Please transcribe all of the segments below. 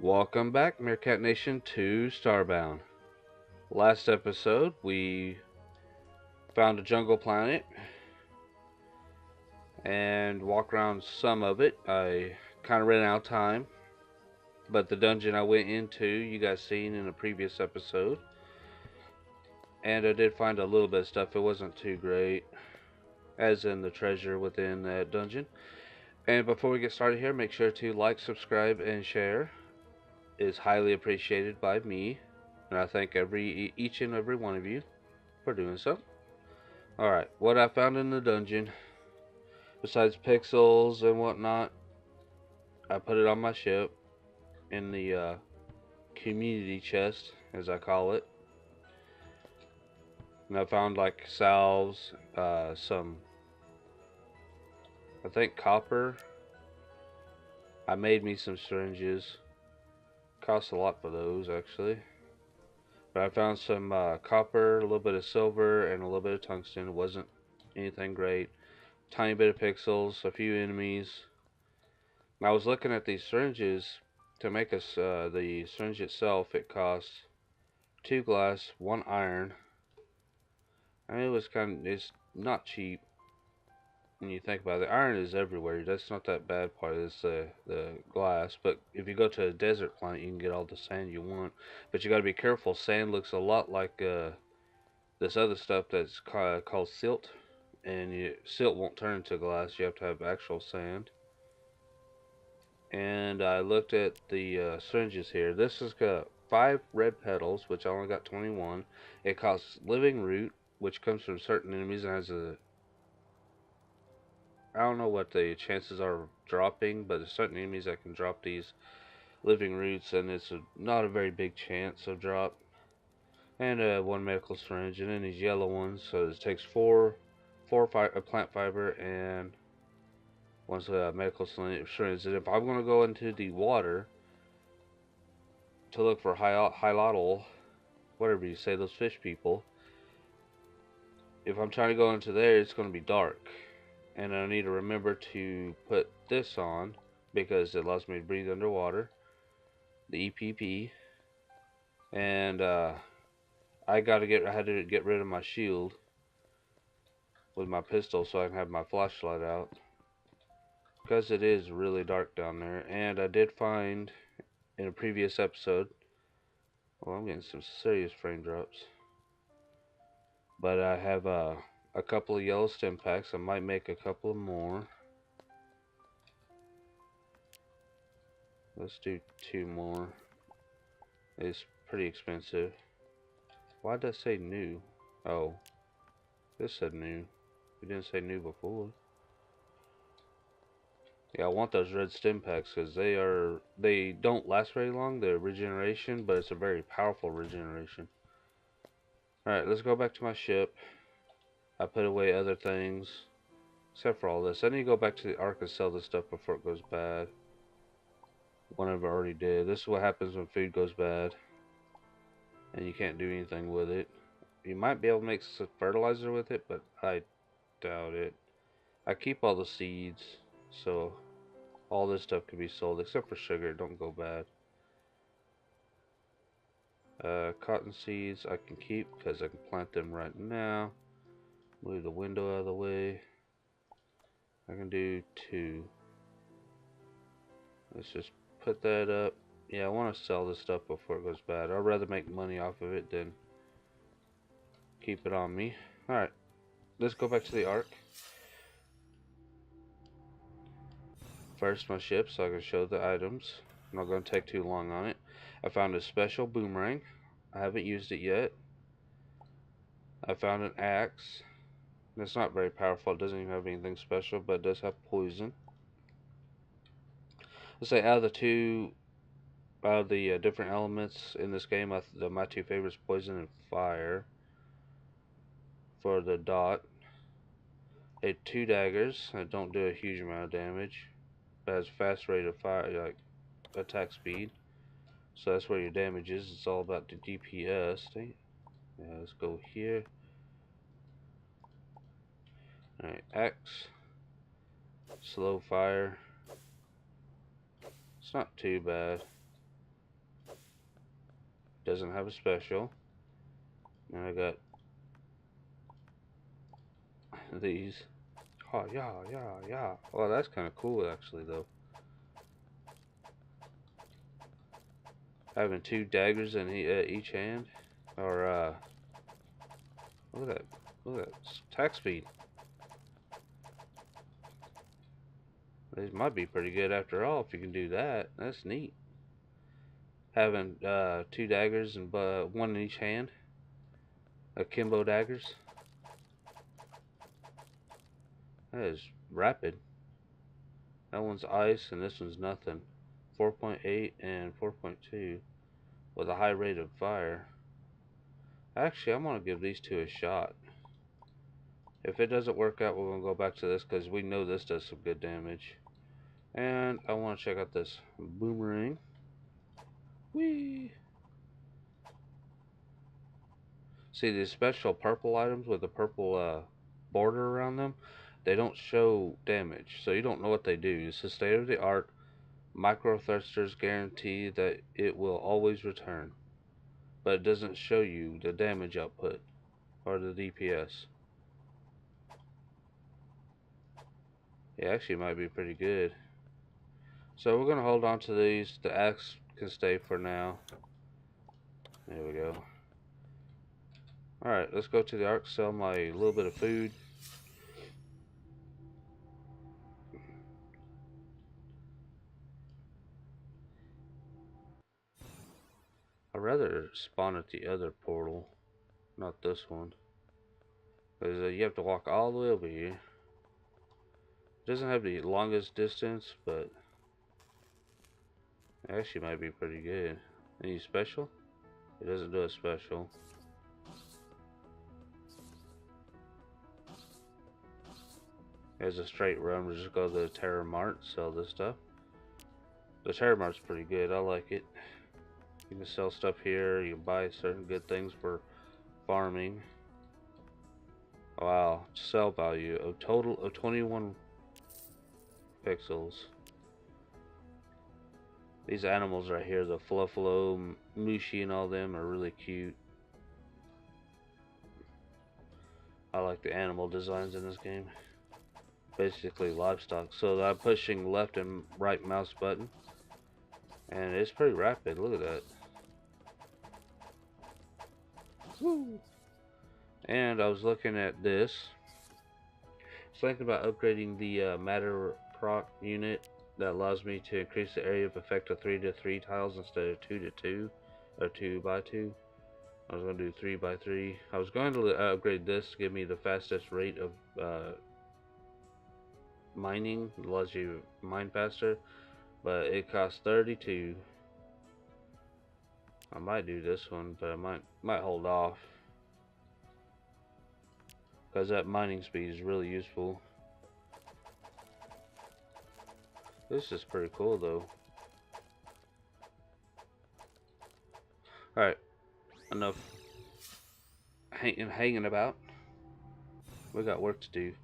Welcome back, Meerkat Nation, to Starbound. Last episode, we found a jungle planet and walked around some of it. I kind of ran out of time, but the dungeon I went into, you guys seen in a previous episode. And I did find a little bit of stuff. It wasn't too great, as in the treasure within that dungeon. And before we get started here, make sure to like, subscribe, and share. It is highly appreciated by me, and I thank each and every one of you for doing so. Alright, what I found in the dungeon, besides pixels and whatnot, I put it on my ship in the community chest, as I call it. And I found like salves, some, I think copper. I made me some syringes. Cost a lot for those actually. But I found some copper, a little bit of silver, and a little bit of tungsten. It wasn't anything great. Tiny bit of pixels, a few enemies. I was looking at these syringes. To make us the syringe itself, it costs 2 glass, 1 iron. I mean, it's not cheap when you think about it. Iron is everywhere. That's not that bad part. It's the glass. But if you go to a desert planet, you can get all the sand you want. But you got to be careful. Sand looks a lot like this other stuff that's called silt, and silt won't turn into glass. You have to have actual sand. And I looked at the syringes here. This has got 5 red petals, which I only got 21. It costs living root, which comes from certain enemies and has a, I don't know what the chances are of dropping, but there's certain enemies that can drop these living roots, and it's not a very big chance of drop. And 1 medical syringe, and then these yellow ones. So it takes four plant fiber and one's a medical syringe. And if I'm going to go into the water to look for hilotl, whatever you say, those fish people, if I'm trying to go into there, it's going to be dark. And I need to remember to put this on because it allows me to breathe underwater, the EPP. And I had to get rid of my shield with my pistol so I can have my flashlight out, because it is really dark down there. And I did find in a previous episode, well, I'm getting some serious frame drops, but I have a couple of yellow stim packs. I might make a couple more. Let's do 2 more. It's pretty expensive. Why did I say new? Oh, this said new. It didn't say new before. Yeah, I want those red stim packs because they don't last very long. They're regeneration, but it's a very powerful regeneration. Alright, let's go back to my ship. I put away other things, except for all this. I need to go back to the Ark and sell this stuff before it goes bad. One of I already did. This is what happens when food goes bad and you can't do anything with it. You might be able to make some fertilizer with it, but I doubt it. I keep all the seeds, so all this stuff can be sold, except for sugar. Don't go bad. Cotton seeds I can keep because I can plant them right now. Move the window out of the way. I can do 2. Let's just put that up. Yeah, I want to sell this stuff before it goes bad. I'd rather make money off of it than keep it on me. Alright, let's go back to the Ark. First, my ship, so I can show the items. I'm not going to take too long on it. I found a special boomerang. I haven't used it yet. I found an axe. It's not very powerful. It doesn't even have anything special, but it does have poison. Let's say out of the different elements in this game, my 2 favorites, poison and fire. For the dot, 2 daggers that don't do a huge amount of damage, but has fast rate of fire, like attack speed. So that's where your damage is. It's all about the DPS. Yeah, let's go here. Alright, X. Slow fire. It's not too bad. Doesn't have a special. And I got these. Oh, yeah, yeah, yeah. Well, that's kind of cool, actually, though. Having two daggers in each hand. Or, look at that. Look at that. Attack speed. These might be pretty good after all if you can do that. That's neat. Having two daggers and one in each hand. Akimbo daggers. That is rapid. That one's ice and this one's nothing. 4.8 and 4.2 with a high rate of fire. Actually, I'm going to give these two a shot. If it doesn't work out, we're going to go back to this because we know this does some good damage. And I want to check out this boomerang. Whee! See these special purple items with the purple border around them? They don't show damage, so you don't know what they do. It's a state of the art. Micro thrusters guarantee that it will always return, but it doesn't show you the damage output or the DPS. It actually might be pretty good. So we're gonna hold on to these. The axe can stay for now. There we go. Alright, let's go to the arc, sell my little bit of food. I'd rather spawn at the other portal, not this one. Because you have to walk all the way over here. It doesn't have the longest distance, but it actually might be pretty good. Any special? It doesn't do a special. There's a straight run. We'll just go to the Terra Mart, sell this stuff. The Terra Mart's pretty good. I like it. You can sell stuff here. You can buy certain good things for farming. Wow, sell value a total of 21 pixels. These animals right here, the Fluffalo, Mushi, and all them are really cute. I like the animal designs in this game. Basically livestock. So I'm pushing left and right mouse button, and it's pretty rapid. Look at that. Woo! And I was looking at this. I was thinking about upgrading the matter proc unit that allows me to increase the area of effect to 3 to 3 tiles instead of 2 to 2 or 2 by 2. I was going to do 3 by 3. I was going to upgrade this to give me the fastest rate of mining. It allows you to mine faster, but it costs 32. I might do this one, but I might hold off because that mining speed is really useful. This is pretty cool though. Alright, enough hanging about. We got work to do.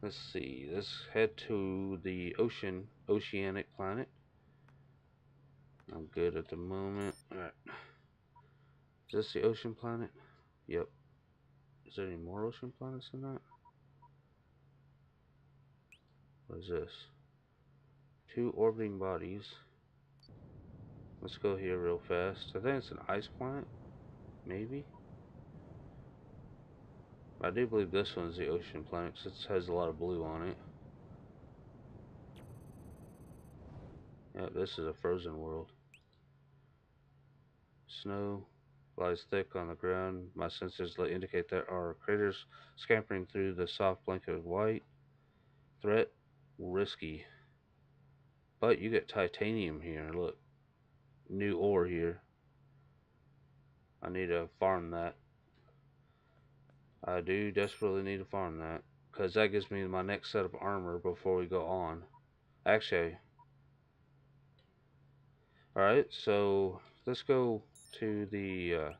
Let's see, let's head to the oceanic planet. I'm good at the moment. Alright. Is this the ocean planet? Yep. Is there any more ocean planets than that? What is this? 2 orbiting bodies. Let's go here real fast. I think it's an ice planet. Maybe? I do believe this one's the ocean planet because it has a lot of blue on it. Yep, this is a frozen world. Snow lies thick on the ground. My sensors indicate there are critters scampering through the soft blanket of white. Threat risky. But you get titanium here. Look. New ore here. I need to farm that. I do desperately need to farm that. Because that gives me my next set of armor before we go on. Actually. Alright, so let's go to the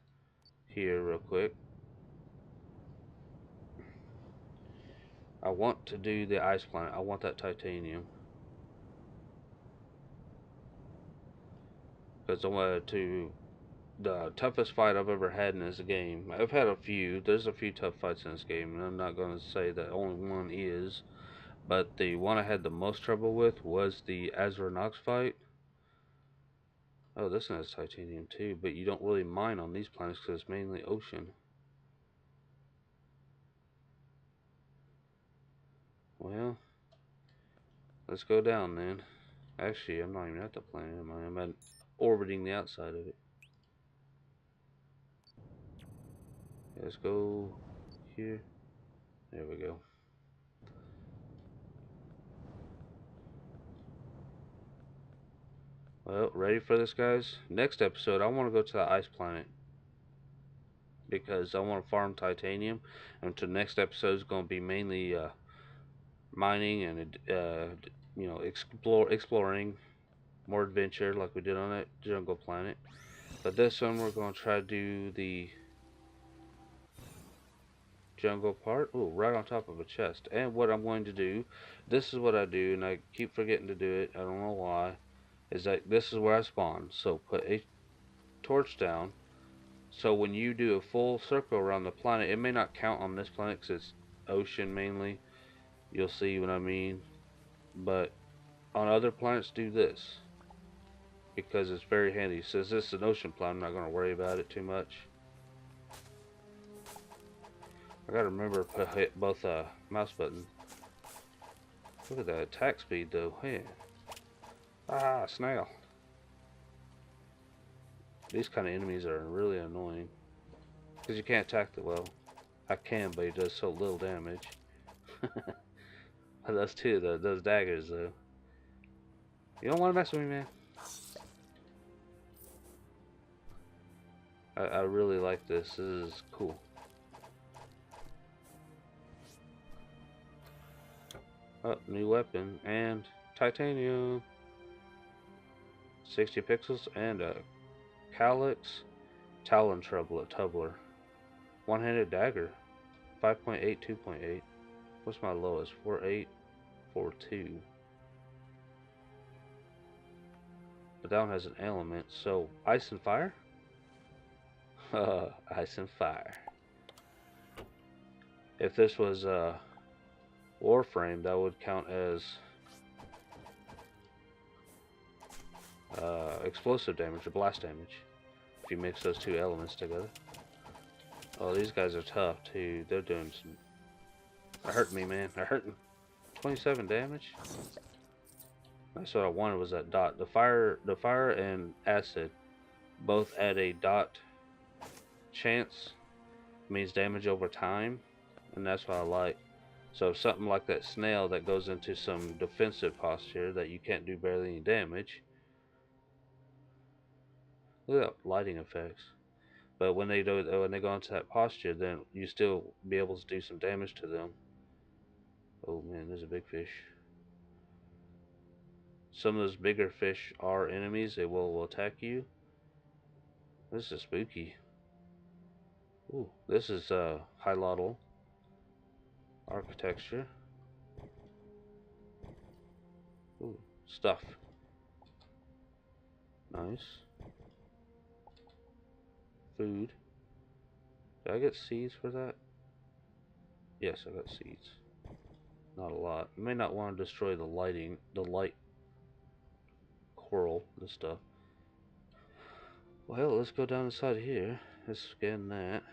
here real quick. I want to do the ice planet. I want that titanium. because I wanted to the toughest fight I've ever had in this game. I've had a few. There's a few tough fights in this game, and I'm not going to say that only one is. But the one I had the most trouble with was the Azra Nox fight. Oh, this one has titanium too, but you don't really mine on these planets because it's mainly ocean. Well, let's go down then. Actually, I'm not even at the planet, am I? I'm at orbiting the outside of it. Let's go here. There we go. Well, ready for this, guys? Next episode, I want to go to the ice planet because I want to farm titanium. And to next episode is going to be mainly mining and exploring more adventure like we did on that jungle planet. But this one we're going to try to do the jungle part. Oh, right on top of a chest. And what I'm going to do, this is what I do, and I keep forgetting to do it. I don't know why. Is that this is where I spawn. So put a torch down. So when you do a full circle around the planet, it may not count on this planet because it's ocean mainly. You'll see what I mean. But on other planets, do this because it's very handy. Since this is an ocean planet, I'm not going to worry about it too much. I gotta remember to hit both mouse buttons. Look at that attack speed though. Yeah. Ah, snail. These kind of enemies are really annoying because you can't attack the well. I can, but it does so little damage. Those two, though, those daggers though. You don't want to mess with me, man. I really like this. This is cool. Oh, new weapon and titanium. 60 pixels and a calyx talon tumbler. One-handed dagger. 5.8, 2.8. What's my lowest? 4.8, 4.2. But that one has an element. So ice and fire. Ice and fire. If this was Warframe, that would count as explosive damage or blast damage if you mix those two elements together. Oh, these guys are tough too. They're doing some. They're hurting me, man. They're hurting. 27 damage. That's what I wanted was that dot. The fire and acid both add a dot chance. Means damage over time, and that's what I like. So something like that snail that goes into some defensive posture that you can't do barely any damage. Look at that lighting effects. But when they go into that posture, then you still be able to do some damage to them. Oh man, there's a big fish. Some of those bigger fish are enemies. They will attack you. This is spooky. Ooh, this is Hilotl architecture. Ooh, stuff. Nice. Food. Did I get seeds for that? Yes, I got seeds. Not a lot. You may not want to destroy the light coral, and stuff. Well, let's go down inside here. Let's scan that.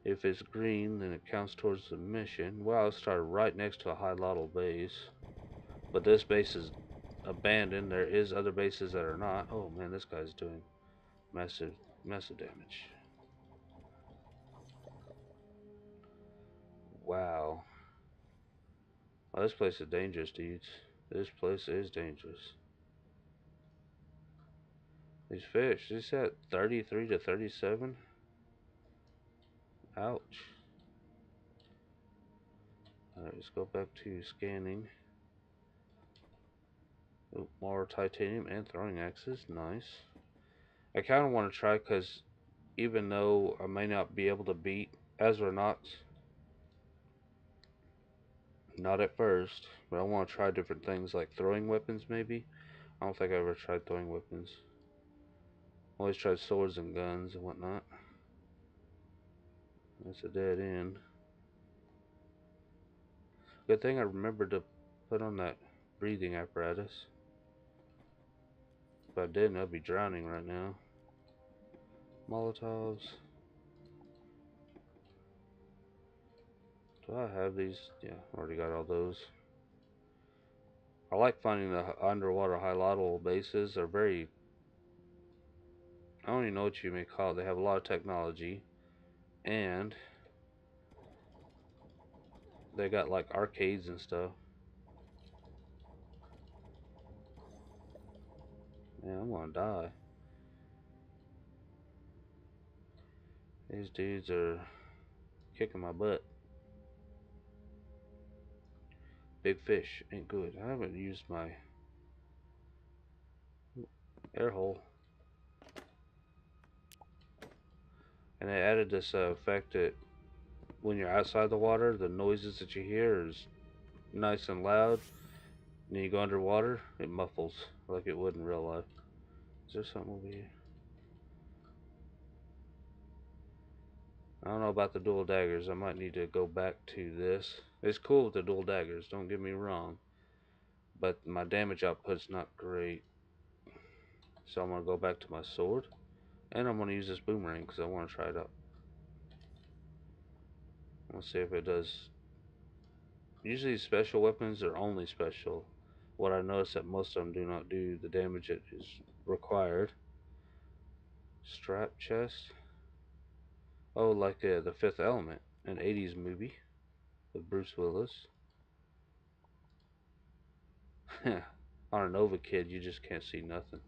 If it's green, then it counts towards the mission. Well, it started right next to a Hilotl base. But this base is abandoned. There is other bases that are not. Oh man, this guy's doing massive damage. Wow. Oh, this place is dangerous, dudes. This place is dangerous. These fish, is at 33 to 37? Ouch. Alright, let's go back to scanning. Oh, more titanium and throwing axes. Nice. I kind of want to try because even though I may not be able to beat Azra Nox, not at first, but I want to try different things like throwing weapons maybe. I don't think I ever tried throwing weapons. Always tried swords and guns and whatnot. That's a dead end. Good thing I remembered to put on that breathing apparatus. If I didn't, I'd be drowning right now. Molotovs. Do I have these? Yeah, already got all those. I like finding the underwater high bases. They're very, I don't even know what you may call it. They have a lot of technology. And they got like arcades and stuff. Man, I'm gonna die. These dudes are kicking my butt. Big fish ain't good. I haven't used my air hole. And they added this effect that when you're outside the water, the noises that you hear is nice and loud. And then you go underwater, it muffles like it would in real life. Is there something over here? I don't know about the dual daggers. I might need to go back to this. It's cool with the dual daggers, don't get me wrong. But my damage output's not great. So I'm going to go back to my sword. And I'm going to use this boomerang because I want to try it out. Let's see if it does. Usually special weapons are only special. What I noticed that most of them do not do the damage that is required. Strap chest. Oh, like the Fifth Element, an 80s movie with Bruce Willis. On a Nova Kid, you just can't see nothing.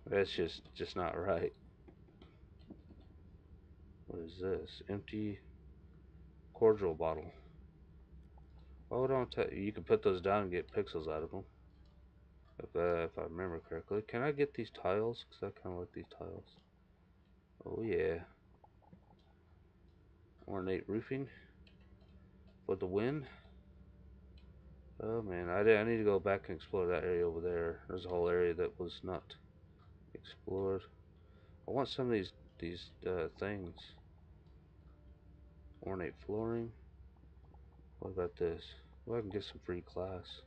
That's just not right. What is this? Empty cordial bottle. Oh, don't tell you. You can put those down and get pixels out of them. If I remember correctly. Can I get these tiles? Because I kind of like these tiles. Oh, yeah. Ornate roofing. For the win. Oh, man. I need to go back and explore that area over there. There's a whole area that was not explored. I want some of these things. Ornate flooring. What about this? Well, I can get some free glass.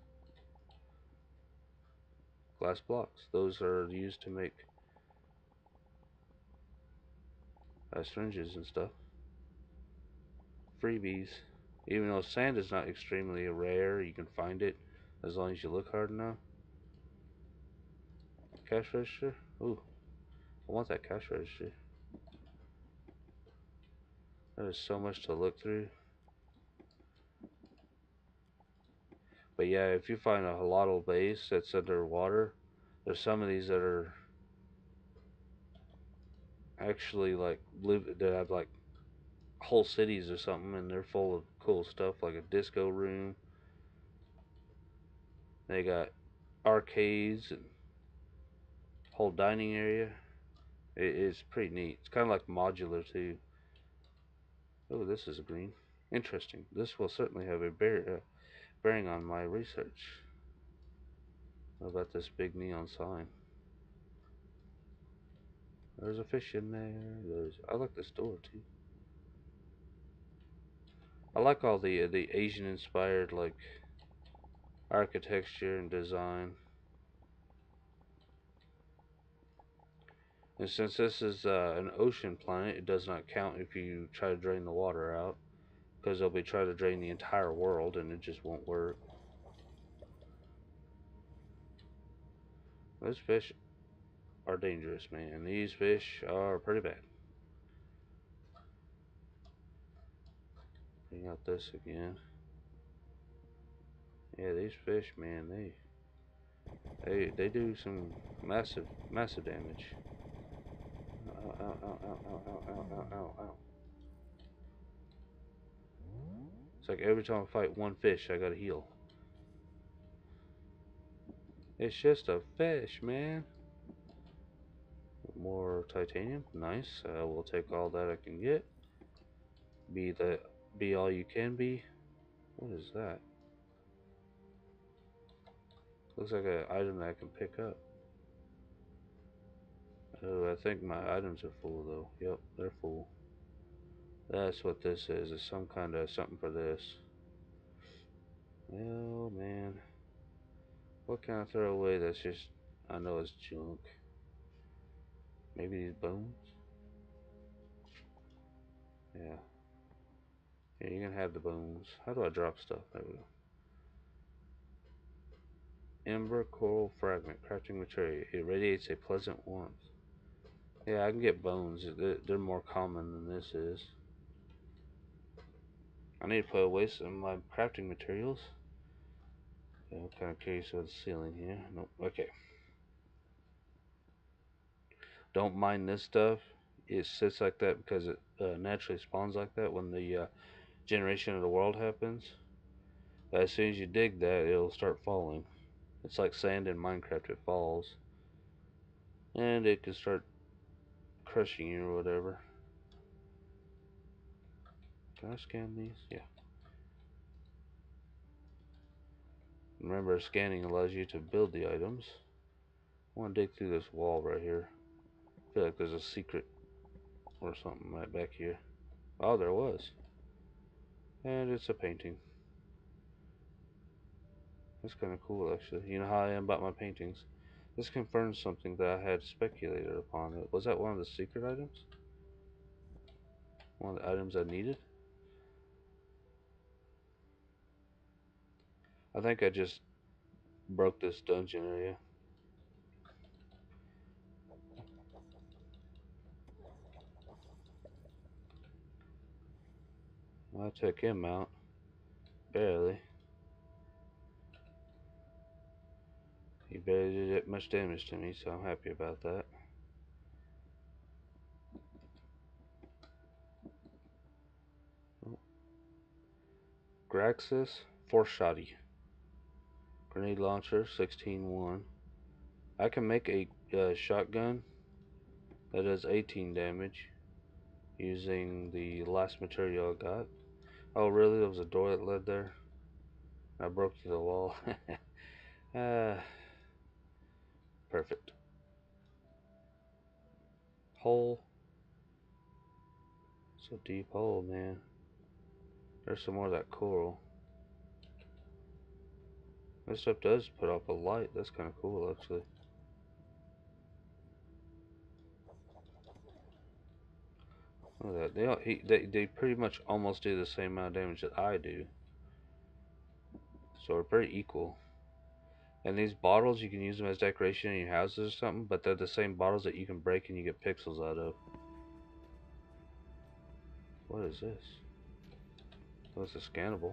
Glass blocks. Those are used to make syringes and stuff. Freebies. Even though sand is not extremely rare, you can find it as long as you look hard enough. Cash register? Ooh, I want that cash register. There's so much to look through. But yeah, if you find a halotl base that's underwater, there's some of these that are actually like that have like whole cities or something, and they're full of cool stuff like a disco room. They got arcades and whole dining area. It's pretty neat. It's kind of like modular too. Oh, this is green. Interesting. This will certainly have a bearing on my research. What about this big neon sign? There's a fish in there. I like this door too. I like all the Asian inspired like architecture and design. And since this is an ocean planet, it does not count if you try to drain the water out, because they'll be trying to drain the entire world and it just won't work. Those fish are dangerous, man. These fish are pretty bad. Bring out this again. Yeah, these fish, man, they do some massive damage. Ow, ow, ow, ow, ow, ow, ow, ow, ow, ow. It's like every time I fight one fish, I gotta heal. It's just a fish, man. More titanium, nice. We'll take all that I can get. Be all you can be. What is that? Looks like an item that I can pick up. Oh, I think my items are full though. Yep, they're full. That's what this is. It's some kind of something for this. Oh man. What can I throw away that's just, I know it's junk. Maybe these bones? Yeah. Yeah, you can have the bones. How do I drop stuff? There we go. Ember coral fragment. Crafting material. It radiates a pleasant warmth. Yeah, I can get bones. They're more common than this is. I need to put away some of my crafting materials. Yeah, I'm kind of curious about the ceiling here. Nope. Okay. Don't mind this stuff. It sits like that because it naturally spawns like that when the generation of the world happens. But as soon as you dig that, it'll start falling. It's like sand in Minecraft. It falls. And it can start crushing you or whatever. Can I scan these? Yeah. Remember, scanning allows you to build the items. I want to dig through this wall right here. I feel like there's a secret or something right back here. Oh, there was. And it's a painting. That's kind of cool, actually. You know how I am about my paintings. This confirms something that I had speculated upon. Was that one of the secret items? One of the items I needed? I think I just broke this dungeon area. I took him out. Barely. He barely did that much damage to me, so I'm happy about that. Graxis, Force Shotty. Grenade launcher, 16-1. I can make a shotgun that does 18 damage using the last material I got. Oh, really? There was a door that led there? I broke through the wall. uh, Perfect. Hole. So deep hole, man. There's some more of that coral. This stuff does put off a light. That's kind of cool, actually. Look at that. They pretty much almost do the same amount of damage that I do. So we're pretty equal. And these bottles, you can use them as decoration in your houses or something, but they're the same bottles that you can break and you get pixels out of. What is this? Oh, it's a scannable.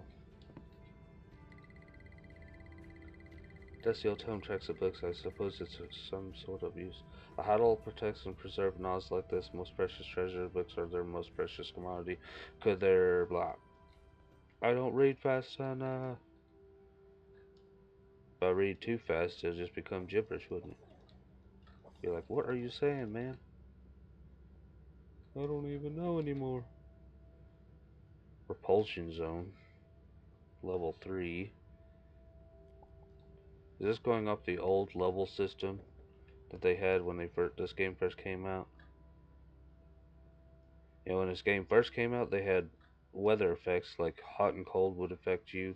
That's the old tome tracks of books. I suppose it's some sort of use. A huddle protects and preserves knowledge like this. Most precious treasure books are their most precious commodity. Could they're blah. I don't read fast enough. If I read too fast, it'll just become gibberish, wouldn't it? You're like, what are you saying, man? I don't even know anymore. Repulsion zone. Level 3. Is this going off the old level system that they had when this game first came out? You know, when this game first came out, they had weather effects, like hot and cold would affect you.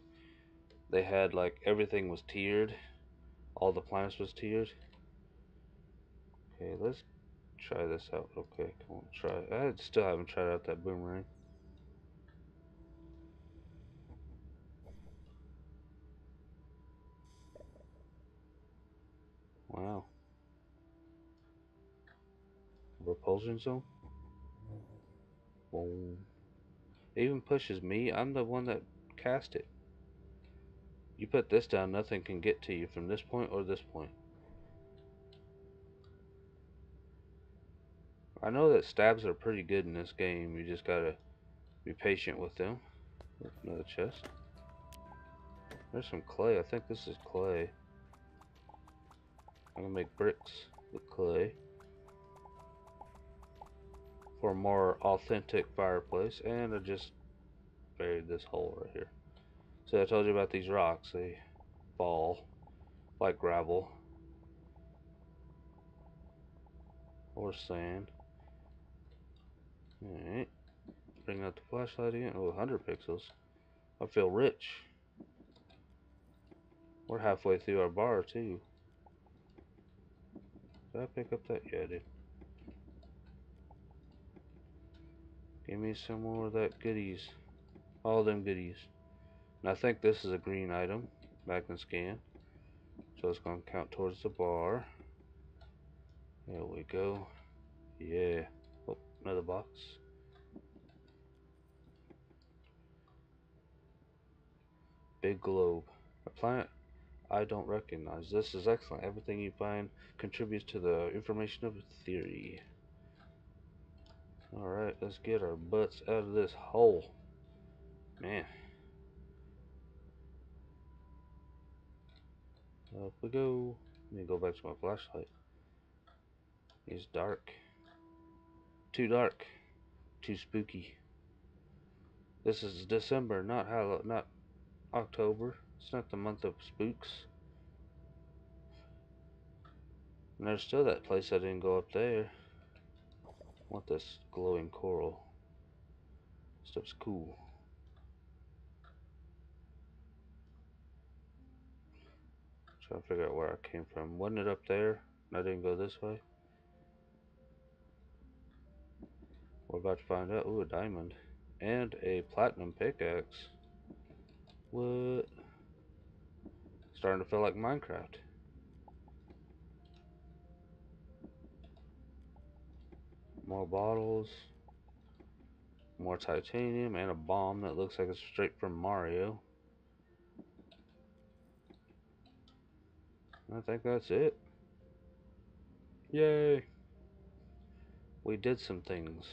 They had, like, everything was tiered. All the planets was tiered. Okay, let's try this out. Okay, come on, try. I still haven't tried out that boomerang. Wow. Repulsion zone? Boom. It even pushes me. I'm the one that cast it. You put this down, nothing can get to you from this point or this point. I know that stabs are pretty good in this game. You just gotta be patient with them. Another chest. There's some clay. I think this is clay. I'm gonna make bricks with clay for a more authentic fireplace. And I just buried this hole right here. So I told you about these rocks. They fall like gravel. or sand. Alright, bring out the flashlight again. Oh, 100 pixels. I feel rich. We're halfway through our bar, too. Did I pick up that? Yeah, I did. Give me some more of that goodies. All them goodies. And I think this is a green item. Back and scan. So it's going to count towards the bar. There we go. Yeah. Oh, another box. Big globe. A planet I don't recognize. This is excellent. Everything you find contributes to the information of a theory. Alright, let's get our butts out of this hole. Man. Up we go. Let me go back to my flashlight. It's dark. Too dark. Too spooky. This is December, not October. It's not the month of spooks. And there's still that place I didn't go up there. I want this glowing coral. Stuff's cool. Trying to figure out where I came from. Wasn't it up there? And I didn't go this way? We're about to find out. Ooh, a diamond. And a platinum pickaxe. What? Starting to feel like Minecraft. More bottles. More titanium. And a bomb that looks like it's straight from Mario. I think that's it. Yay! We did some things.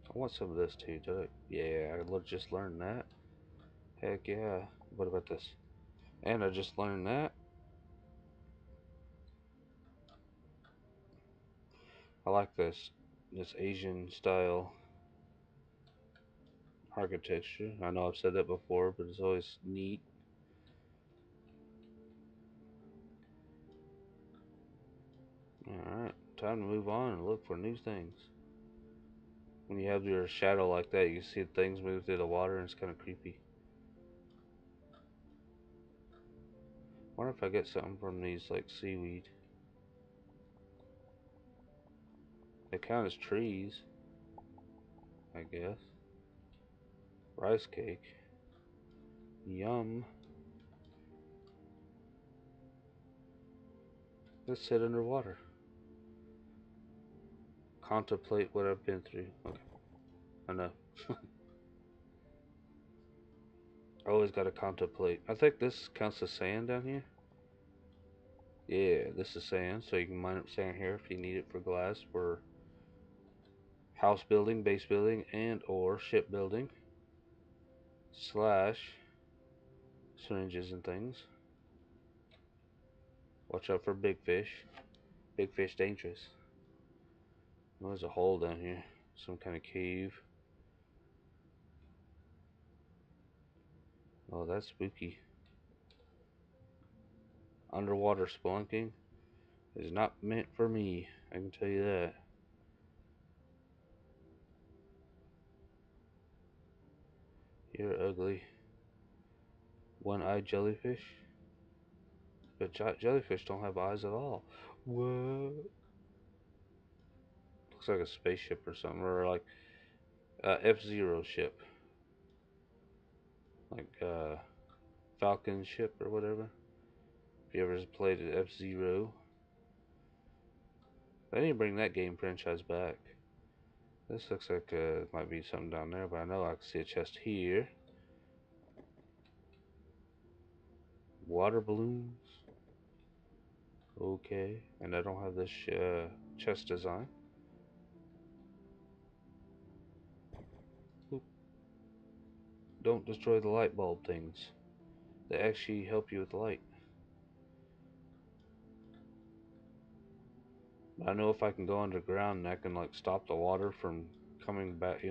I want some of this too. Did I? Yeah, I just learned that. Heck yeah. What about this? And I just learned that. I like this Asian style architecture. I know I've said that before, but it's always neat. Alright, time to move on and look for new things. When you have your shadow like that, you see things move through the water and it's kind of creepy. Wonder if I get something from these, like seaweed. They count as trees, I guess. Rice cake. Yum. Let's sit underwater. Contemplate what I've been through. Okay, I know. I always gotta contemplate. I think this counts as sand down here. Yeah, this is sand, so you can mine up sand here if you need it for glass, for house building, base building, and or ship building. Slash syringes and things. Watch out for big fish. Big fish dangerous. Oh, there's a hole down here. Some kind of cave. Oh, that's spooky. Underwater spelunking is not meant for me. I can tell you that. You're ugly. One-eyed jellyfish. But jellyfish don't have eyes at all. What? Looks like a spaceship or something, or like F-Zero ship, like Falcon ship or whatever. If you ever played F-Zero, they need to bring that game franchise back. This looks like might be something down there, but I know I can see a chest here. Water balloons. Okay, and I don't have this chest design. Oop. Don't destroy the light bulb things. They actually help you with light. I know if I can go underground and I can like stop the water from coming back,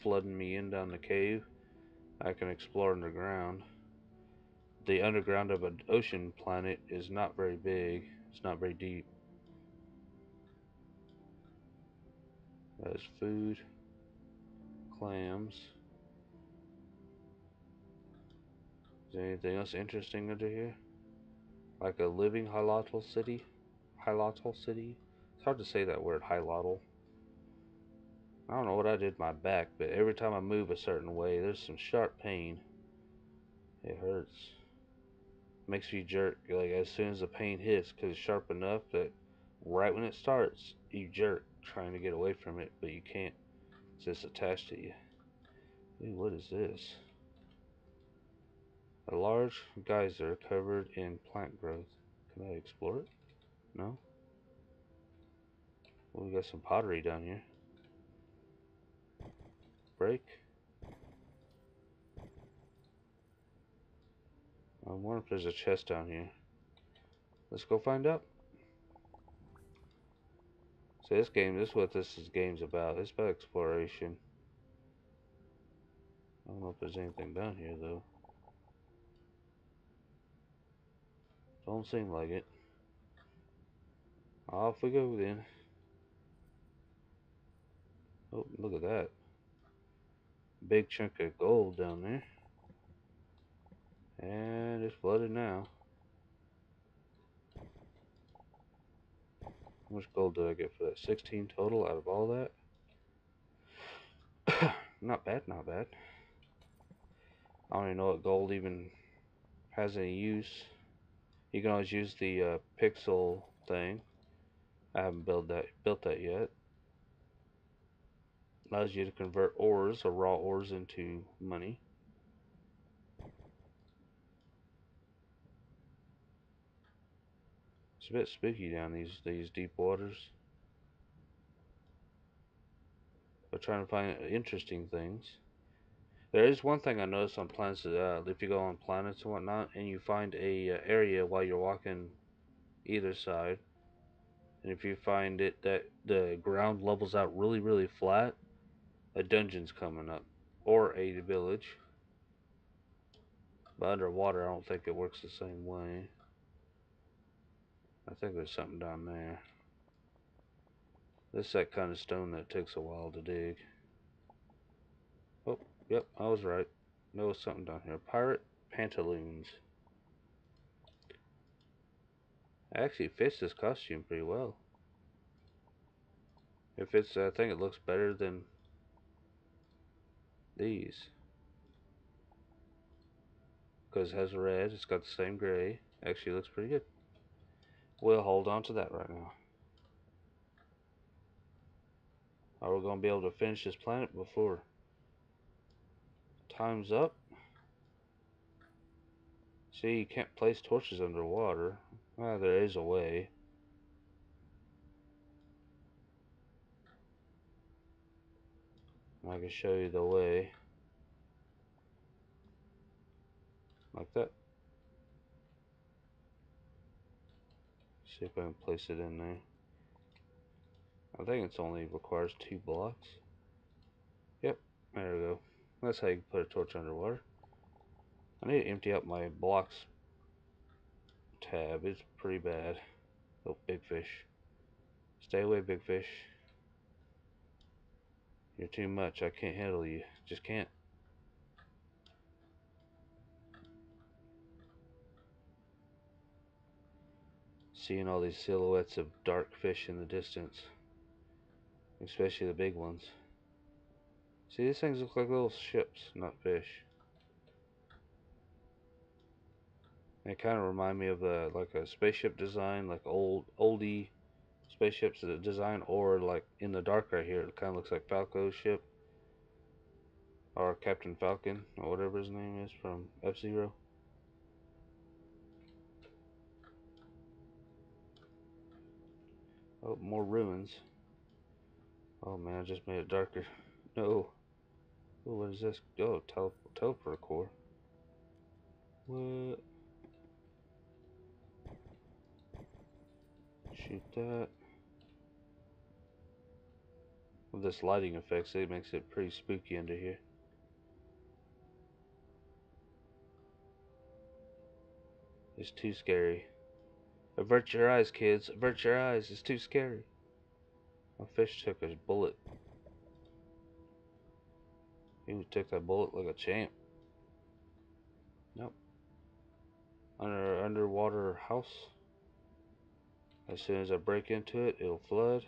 flooding me in down the cave, I can explore underground. The underground of an ocean planet is not very big. It's not very deep. There's food, clams. Is there anything else interesting under here? Like a living Hilotl city? Hilotl city? It's hard to say that word, Hilotl. I don't know what I did to my back, but every time I move a certain way, there's some sharp pain. It hurts. Makes you jerk, like as soon as the pain hits, because it's sharp enough that right when it starts, you jerk, trying to get away from it, but you can't. It's just attached to you. Ooh, what is this? A large geyser covered in plant growth. Can I explore it? No? Well, we got some pottery down here. Break. I wonder if there's a chest down here. Let's go find out. So this is what game's about. It's about exploration. I don't know if there's anything down here though. Don't seem like it. Off we go then. Oh, look at that. Big chunk of gold down there. And it's flooded now. How much gold did I get for that? 16 total out of all that? Not bad, not bad. I don't even know what gold even has any use. You can always use the pixel thing. I haven't built that yet. Allows you to convert ores or raw ores into money. It's a bit spooky down these deep waters. But trying to find interesting things. There is one thing I noticed on planets. If you go on planets and whatnot, and you find a area while you're walking either side, and if you find it that the ground levels out really flat, a dungeon's coming up, or a village. But underwater, I don't think it works the same way. I think there's something down there. This is that kind of stone that takes a while to dig. Oh, yep, I was right. There was something down here. Pirate pantaloons. Actually fits this costume pretty well. If it's, I think it looks better than these. Because it has red, it's got the same gray. Actually looks pretty good. We'll hold on to that right now. Are we going to be able to finish this planet before time's up? See, you can't place torches underwater. Well, there is a way. I can show you the way. Like that. See if I can place it in there. I think it's only requires 2 blocks. Yep, there we go. That's how you put a torch underwater. I need to empty out my blocks tab. It's pretty bad. Oh, big fish. Stay away, big fish. You're too much. I can't handle you. Just can't. Seeing all these silhouettes of dark fish in the distance. Especially the big ones. See, these things look like little ships, not fish. They kind of remind me of like a spaceship design, like oldie spaceships design, or like in the dark right here, it kind of looks like Falco's ship, or Captain Falcon, or whatever his name is from F-Zero. Oh, more ruins. Oh man, I just made it darker. No. Oh, what is this? Oh, teleport core. What? Shoot that. With this lighting effects, it makes it pretty spooky under here. It's too scary. Avert your eyes, kids. Avert your eyes. It's too scary. My fish took a bullet. He took that bullet like a champ. Nope. Underwater house. As soon as I break into it, it'll flood.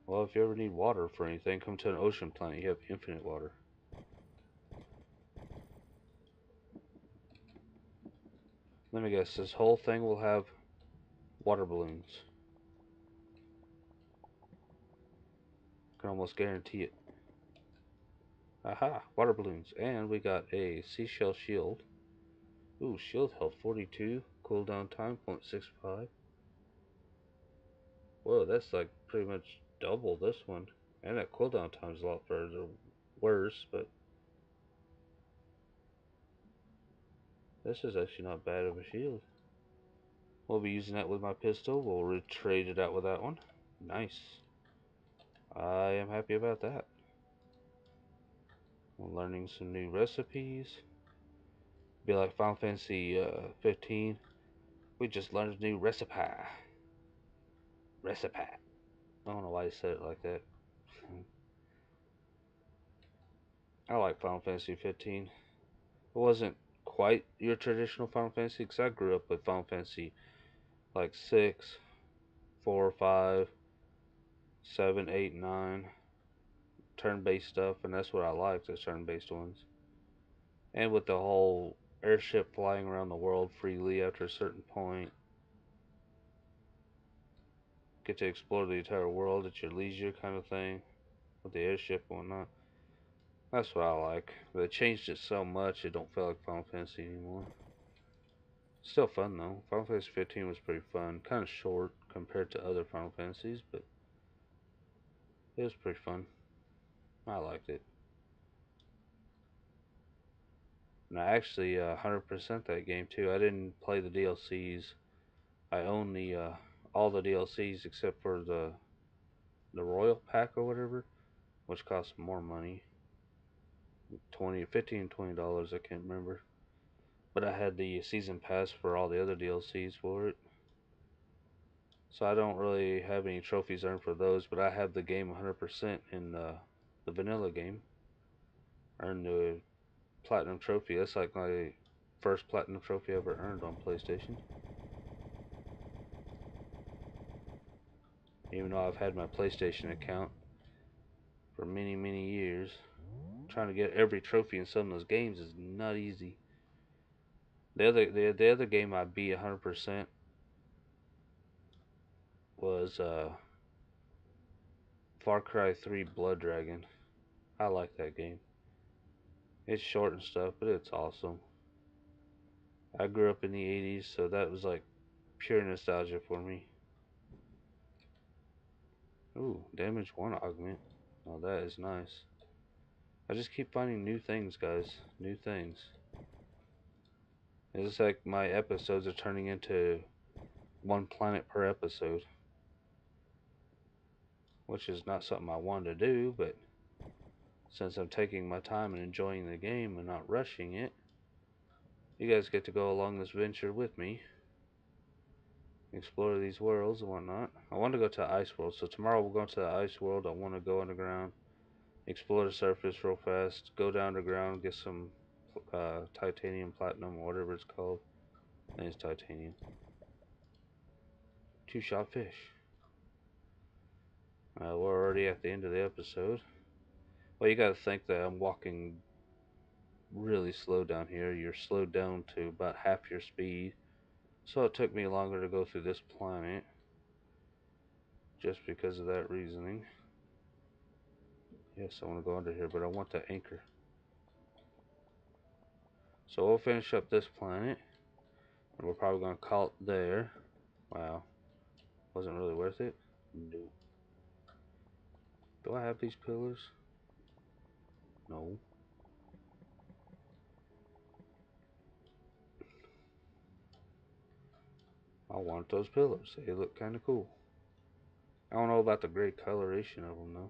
Well, if you ever need water for anything, come to an ocean planet. You have infinite water. Let me guess, this whole thing will have water balloons. Can almost guarantee it. Aha, water balloons. And we got a seashell shield. Ooh, shield health 42. Cooldown time 0.65. Whoa, that's like pretty much double this one. And that cooldown time's a lot further worse, but this is actually not bad of a shield. We'll be using that with my pistol. We'll trade it out with that one. Nice. I am happy about that. I'm learning some new recipes. Be like Final Fantasy 15. We just learned a new recipe. Recipe. I don't know why you said it like that. I like Final Fantasy 15. It wasn't quite your traditional Final Fantasy because I grew up with Final Fantasy like 6, 4, 5, 7, 8, 9, turn-based stuff, and that's what I like, the turn-based ones. And with the whole airship flying around the world freely after a certain point, get to explore the entire world at your leisure kind of thing, with the airship and whatnot. That's what I like. They changed it so much it don't feel like Final Fantasy anymore. Still fun though. Final Fantasy 15 was pretty fun. Kind of short compared to other Final Fantasies, but it was pretty fun. I liked it. And I actually 100% that game too. I didn't play the DLCs. I own the all the DLCs except for the Royal Pack or whatever, which costs more money. 20, 15, $20, I can't remember. But I had the season pass for all the other DLCs for it. So I don't really have any trophies earned for those, but I have the game 100% in the vanilla game. I earned the platinum trophy. That's like my first platinum trophy I ever earned on PlayStation. Even though I've had my PlayStation account for many, many years. Trying to get every trophy in some of those games is not easy. The other game I beat 100% was Far Cry 3 Blood Dragon. I like that game. It's short and stuff, but it's awesome. I grew up in the 80s, so that was like pure nostalgia for me. Ooh, damage 1 augment. Oh, that is nice. I just keep finding new things, guys. New things. It's like my episodes are turning into one planet per episode. Which is not something I wanted to do, but since I'm taking my time and enjoying the game and not rushing it, you guys get to go along this venture with me. Explore these worlds and whatnot. I want to go to Ice World, so tomorrow we'll go to the Ice World. I want to go underground, explore the surface real fast, go down underground, get some titanium, platinum, or whatever it's called. I think it's titanium. Two-shot fish. We're already at the end of the episode. Well, you gotta think that I'm walking really slow down here. You're slowed down to about half your speed. So it took me longer to go through this planet. Just because of that reasoning. Yes, I want to go under here, but I want the anchor. So we'll finish up this planet. And we're probably going to call it there. Wow. Wasn't really worth it? No. Do I have these pillars? No. I want those pillars. They look kind of cool. I don't know about the great coloration of them, though.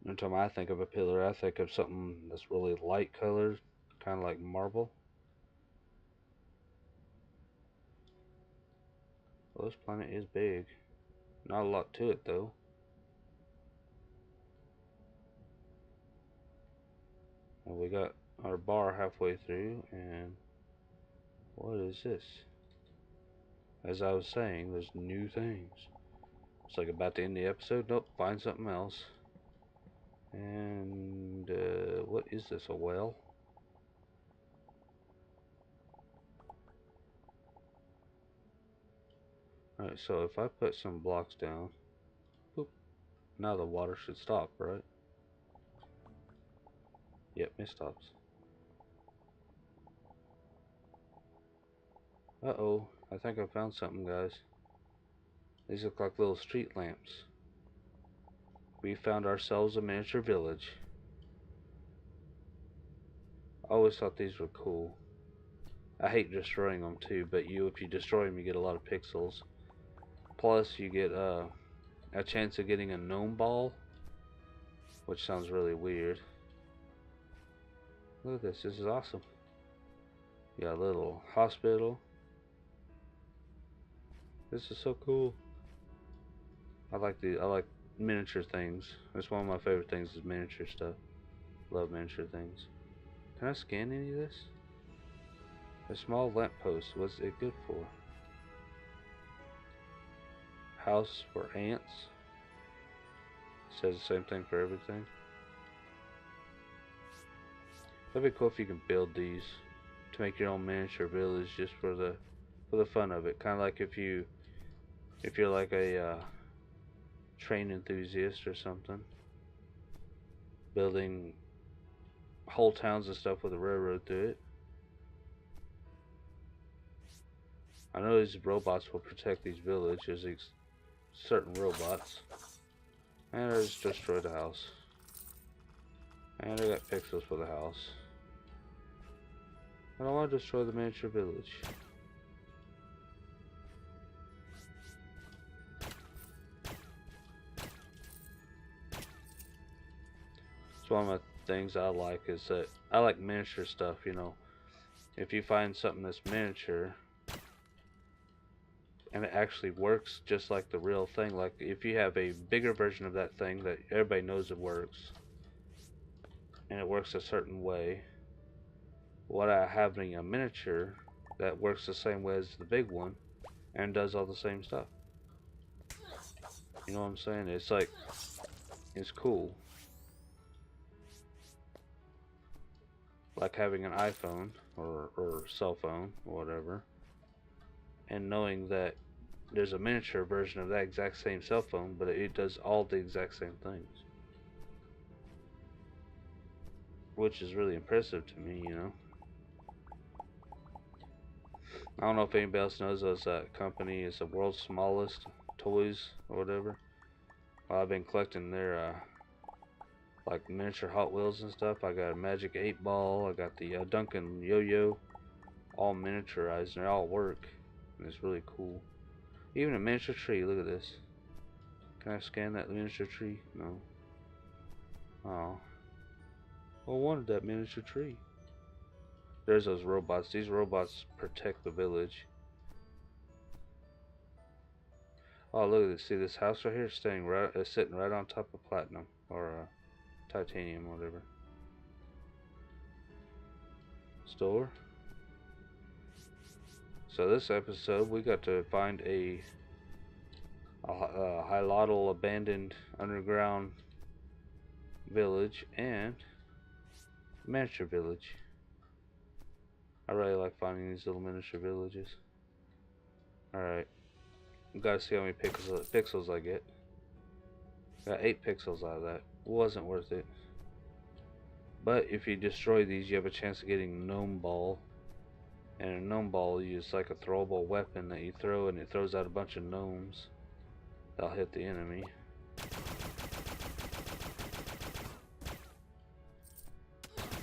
Anytime I think of a pillar, I think of something that's really light colored, kind of like marble. Well, this planet is big. Not a lot to it though. Well, we got our bar halfway through, and what is this? As I was saying, there's new things. It's like about to end the episode. Nope, find something else. And what is this? A well? Alright, so if I put some blocks down, boop, now the water should stop, right? Yep, it stops. Uh-oh, I think I found something, guys. These look like little street lamps. We found ourselves a miniature village. I always thought these were cool. I hate destroying them too, but if you destroy them, you get a lot of pixels. Plus, you get a chance of getting a gnome ball, which sounds really weird. Look at this. This is awesome. You got a little hospital. This is so cool. I like miniature things. That's one of my favorite things is miniature stuff. Love miniature things. Can I scan any of this? A small lamppost. What's it good for? House for ants. Says the same thing for everything. That'd be cool if you can build these to make your own miniature village just for the fun of it. Kind of like if you're like a train enthusiast or something, building whole towns and stuff with a railroad through it. I know these robots will protect these villages, these certain robots. And I just destroyed the house. And I got pixels for the house. I don't want to destroy the miniature village. It's one of my things I like is that I like miniature stuff, you know. If you find something that's miniature and it actually works just like the real thing, like if you have a bigger version of that thing that everybody knows it works and it works a certain way, what I have in a miniature that works the same way as the big one and does all the same stuff. You know what I'm saying? It's like, it's cool. Like having an iPhone or cell phone or whatever, and knowing that there's a miniature version of that exact same cell phone, but it does all the exact same things. Which is really impressive to me, you know. I don't know if anybody else knows this company is the world's smallest toys or whatever. Well, I've been collecting their like miniature Hot Wheels and stuff. I got a Magic 8 Ball, I got the Duncan Yo-Yo, all miniaturized and they all work. And it's really cool. Even a miniature tree, look at this. Can I scan that miniature tree? No. Oh. I wanted that miniature tree. There's those robots. These robots protect the village. Oh, look at this. See this house right here? Sitting right on top of platinum. Or titanium, whatever. Store. So this episode, we got to find a hilotl abandoned underground village and miniature village. I really like finding these little miniature villages. Alright. Gotta see how many pixels I get. Got 8 pixels out of that. Wasn't worth it. But if you destroy these, you have a chance of getting a gnome ball. And a gnome ball is like a throwable weapon that you throw and it throws out a bunch of gnomes. That'll hit the enemy.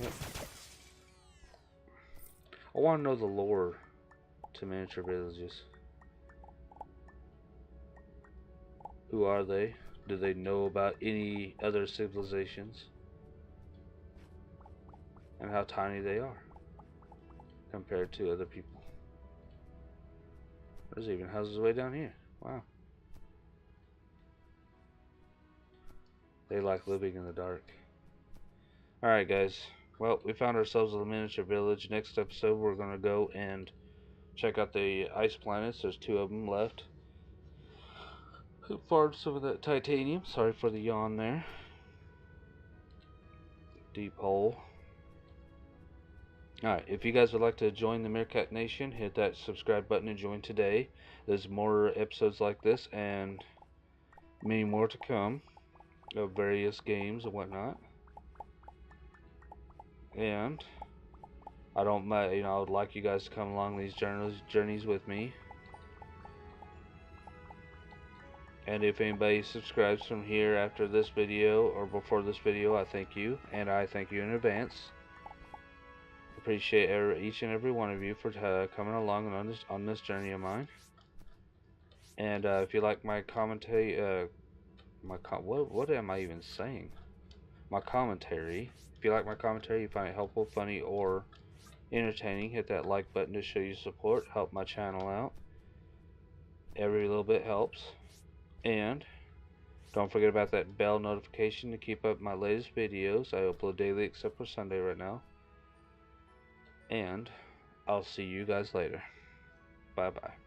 Yep. I want to know the lore to miniature villages. Who are they? Do they know about any other civilizations? And how tiny they are compared to other people. There's even houses way down here. Wow. They like living in the dark. Alright, guys. Well, we found ourselves a miniature village. Next episode, we're going to go and check out the ice planets. There's 2 of them left. Farmed some of that titanium. Sorry for the yawn there. Deep hole. Alright, if you guys would like to join the Meerkat Nation, hit that subscribe button and join today. There's more episodes like this and many more to come of various games and whatnot. And I don't mind, I would like you guys to come along these journeys with me. And if anybody subscribes from here after this video or before this video, I thank you, and I thank you in advance. Appreciate each and every one of you for coming along on this journey of mine. And if you like my commentary, what am I even saying? My commentary. If you like my commentary, you find it helpful, funny, or entertaining, hit that like button to show your support. Help my channel out. Every little bit helps. And don't forget about that bell notification to keep up my latest videos. I upload daily except for Sunday right now. And I'll see you guys later. Bye bye.